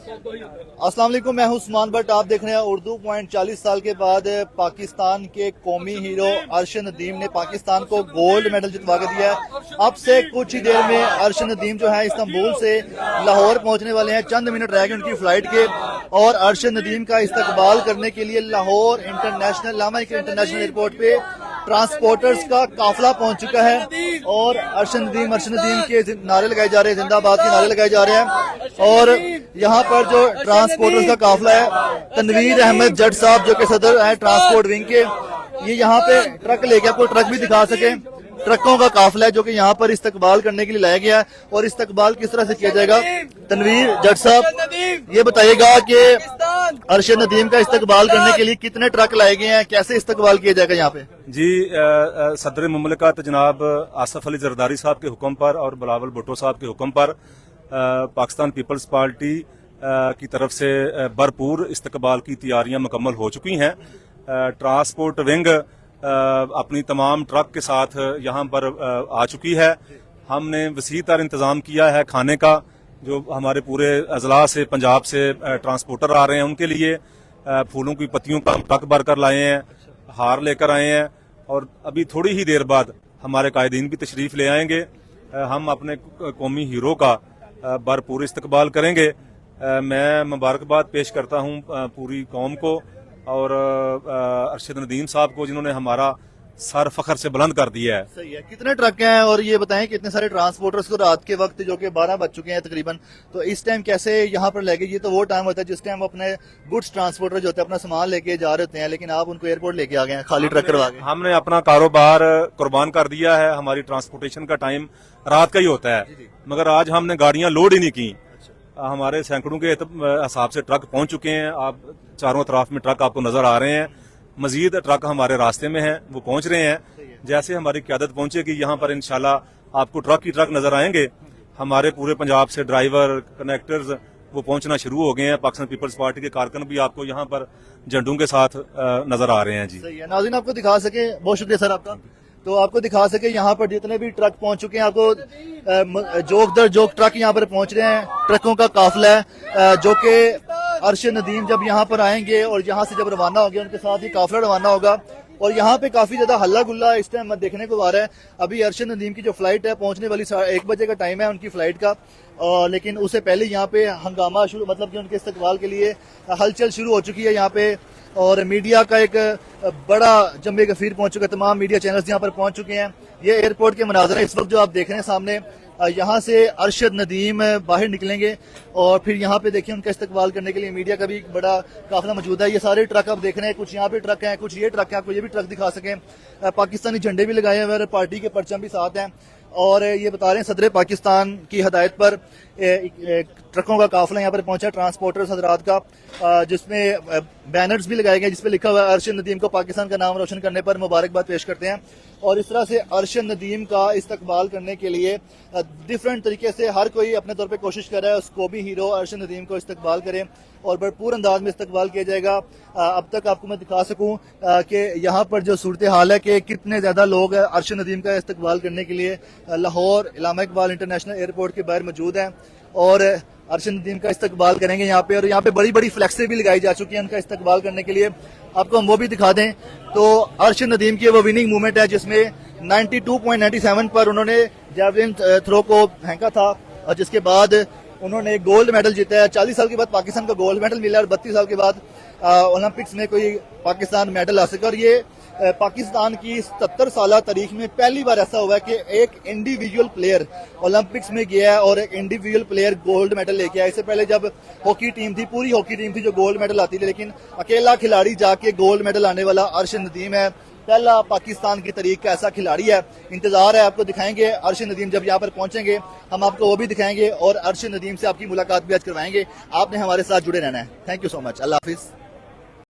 अस्सलाम वालेकुम, मैं हूं उस्मान बट। आप देख रहे हैं उर्दू पॉइंट। 40 साल के बाद पाकिस्तान के कौमी हीरो अरशद नदीम ने पाकिस्तान को गोल्ड मेडल जितवा के दिया है। अब से कुछ ही देर में अरशद नदीम जो है इस्तांबुल से लाहौर पहुंचने वाले हैं। चंद मिनट रह गए उनकी फ्लाइट के, और अरशद नदीम का इस्तकबाल करने के लिए लाहौर इंटरनेशनल एयरपोर्ट पे ट्रांसपोर्टर्स का काफिला पहुंच चुका है। और अरशद नदीम के नारे लगाए जा रहे हैं, जिंदाबाद के नारे लगाए जा रहे हैं। और यहाँ पर जो ट्रांसपोर्टर्स का काफिला है, तनवीर अहमद जट साहब जो कि सदर है ट्रांसपोर्ट विंग के, ये यहाँ पे ट्रक लेके, आपको ट्रक भी दिखा सके, ट्रकों का काफिला है जो कि यहाँ पर इस्तकबाल करने के लिए लाया गया है। और इस्तकबाल किस तरह से किया जाएगा, तनवीर जट साहब ये बताइएगा कि अरशद नदीम का इस्तकबाल करने के लिए कितने ट्रक लाए गए हैं, कैसे इस्तकबाल किया जाएगा यहाँ पे? जी, सदर मुमलिकत जनाब आसफ अली जरदारी साहब के हुक्म पर और बिलावल भुट्टो साहब के हुक्म पर पाकिस्तान पीपल्स पार्टी की तरफ से भरपूर इस्तकबाल की तैयारियां मुकम्मल हो चुकी हैं। ट्रांसपोर्ट विंग अपनी तमाम ट्रक के साथ यहाँ पर आ चुकी है। हमने वसी तर इंतजाम किया है खाने का, जो हमारे पूरे अजला से पंजाब से ट्रांसपोर्टर आ रहे हैं उनके लिए फूलों की पत्तियों का ट्रक भर कर लाए हैं, हार लेकर आए हैं, और अभी थोड़ी ही देर बाद हमारे कायदीन भी तशरीफ ले आएंगे। हम अपने कौमी हीरो का भरपूर इस्तकबाल करेंगे। मैं मुबारकबाद पेश करता हूँ पूरी कौम को और अरशद नदीम साहब को, जिन्होंने हमारा सर फखर से बुलंद कर दिया है। सही है। कितने ट्रक हैं और ये बताएं कितने सारे ट्रांसपोर्टर्स को रात के वक्त, जो कि 12 बज चुके हैं तकरीबन, तो इस टाइम कैसे यहाँ पर लेके? ये तो वो टाइम होता है जिस टाइम अपने गुड्स ट्रांसपोर्टर जो होते हैं अपना सामान लेके जा रहे होते हैं, लेकिन आप उनको एयरपोर्ट लेके आ गए हैं खाली ट्रक करवा के। हमने अपना कारोबार कुर्बान कर दिया है। हमारी ट्रांसपोर्टेशन का टाइम रात का ही होता है, मगर आज हमने गाड़ियां लोड ही नहीं की। हमारे सैकड़ों के हिसाब से ट्रक पहुंच चुके हैं। आप चारों तरफ में ट्रक आपको नजर आ रहे हैं। मजीद ट्रक हमारे रास्ते में हैं, वो पहुंच रहे हैं। जैसे हमारी क़यादत पहुंचेगी यहाँ पर इंशाल्लाह आपको ट्रक ही ट्रक नजर आएंगे। हमारे पूरे पंजाब से ड्राइवर, कनेक्टर्स वो पहुंचना शुरू हो गए हैं। पाकिस्तान पीपल्स पार्टी के कारकुन भी आपको यहाँ पर झंडों के साथ नजर आ रहे हैं। जी सही है। नाज़रीन आपको दिखा सके, बहुत शुक्रिया सर आपका। तो आपको दिखा सके यहाँ पर जितने भी ट्रक पहुंच चुके हैं, आपको जोक दर जोक ट्रक यहाँ पर पहुंच रहे हैं। ट्रकों का काफिला है जो कि अरशद नदीम जब यहाँ पर आएंगे और यहाँ से जब रवाना होंगे उनके साथ ही काफिला रवाना होगा। और यहाँ पे काफी ज्यादा हल्ला गुल्ला इस टाइम देखने को आ रहा है। अभी अरशद नदीम की जो फ्लाइट है पहुंचने वाली 1 बजे का टाइम है उनकी फ्लाइट का, लेकिन उससे पहले यहाँ पे हंगामा शुरू, मतलब कि उनके इस्तकबाल के लिए हलचल शुरू हो चुकी है यहाँ पे। और मीडिया का एक बड़ा जम्मे गफीर पहुंच चुका है, तमाम मीडिया चैनल्स यहाँ पर पहुंच चुके हैं। ये एयरपोर्ट के मनाज़र इस वक्त जो आप देख रहे हैं सामने, यहाँ से अरशद नदीम बाहर निकलेंगे और फिर यहाँ पे देखिए उनका इस्तकबाल करने के लिए मीडिया का भी बड़ा काफिला मौजूद है। ये सारे ट्रक आप देख रहे हैं, कुछ यहाँ पे ट्रक हैं, कुछ ये ट्रक हैं। आपको ये भी ट्रक दिखा सकें, पाकिस्तानी झंडे भी लगाए हुए हैं, पार्टी के परचम भी साथ हैं। और ये बता रहे हैं सदर पाकिस्तान की हदायत पर ट्रकों का काफिला यहाँ पर पहुंचा, ट्रांसपोर्टर्स हजरात का, जिसमें बैनर्स भी लगाए गए जिसपे लिखा हुआ है अरशद नदीम को पाकिस्तान का नाम रोशन करने पर मुबारकबाद पेश करते हैं। और इस तरह से अरशद नदीम का इस्तकबाल करने के लिए डिफरेंट तरीके से हर कोई अपने तौर पे कोशिश कर रहा है उसको भी हीरो अरशद नदीम को इस्तकबाल करें और भरपूर अंदाज में इस्तकबाल किया जाएगा। अब तक आपको मैं दिखा सकूं कि यहाँ पर जो सूरत हाल है कि कितने ज्यादा लोग अरशद नदीम का इस्तकबाल करने के लिए लाहौर इलामा इकबाल इंटरनेशनल एयरपोर्ट के बाहर मौजूद हैं और अरशद नदीम का इस्तकबाल करेंगे यहाँ पे। और यहाँ पे बड़ी बड़ी फ्लैक्सें भी लगाई जा चुकी हैं उनका इस्तकबाल करने के लिए। आपको हम वो भी दिखा दें तो अरशद नदीम की वो विनिंग मूवमेंट है जिसमें 92.97 पर उन्होंने जैवलिन थ्रो को फेंका था, और जिसके बाद उन्होंने गोल्ड मेडल जीता है। 40 साल के बाद पाकिस्तान को गोल्ड मेडल मिला और 32 साल के बाद ओलंपिक्स में कोई पाकिस्तान मेडल ला सका। और ये पाकिस्तान की 77 साल तारीख में पहली बार ऐसा हुआ है कि एक इंडिविजुअल प्लेयर ओलंपिक्स में गया है और एक इंडिविजुअल प्लेयर गोल्ड मेडल लेके आया। इससे पहले जब हॉकी टीम थी, पूरी हॉकी टीम थी जो गोल्ड मेडल आती थी, लेकिन अकेला खिलाड़ी जाके गोल्ड मेडल लाने वाला अरशद नदीम है। पहला पाकिस्तान की तारीख का ऐसा खिलाड़ी है। इंतजार है, आपको दिखाएंगे अरशद नदीम जब यहाँ पर पहुंचेंगे हम आपको वो भी दिखाएंगे और अरशद नदीम से आपकी मुलाकात भी आज करवाएंगे। आपने हमारे साथ जुड़े रहना है। Thank you so much. Allah Hafiz.